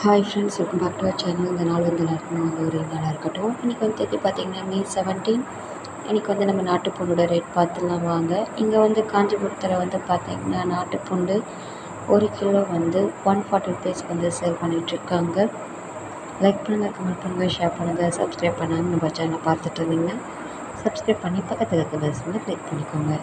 Hi friends, welcome back to our channel. இந்த நாள் வந்து எல்லாருக்கும் ஒரு நாளாக இருக்கட்டும். இன்றைக்கி வந்து பார்த்திங்கன்னா May 17. இன்றைக்கி வந்து நம்ம நாட்டுப்பூண்டோட ரேட் பார்த்துலாம் வாங்க. இங்கே வந்து காஞ்சிபுரத்தில் வந்து பார்த்திங்கன்னா நாட்டுப்பூண்டு 1 கிலோ வந்து 140 ருபீஸ் வந்து சேல் பண்ணிகிட்ருக்காங்க. லைக் பண்ணுங்கள், கமெண்ட் பண்ணுங்கள், ஷேர் பண்ணுங்கள். சப்ஸ்கிரைப் பண்ணாமல் நம்ம சேனலை பார்த்துட்டு இருந்தீங்கன்னா சப்ஸ்கிரைப் பண்ணி பக்கத்தில் இருக்க பெல் சிம்பலை கிளிக் பண்ணிக்கோங்க.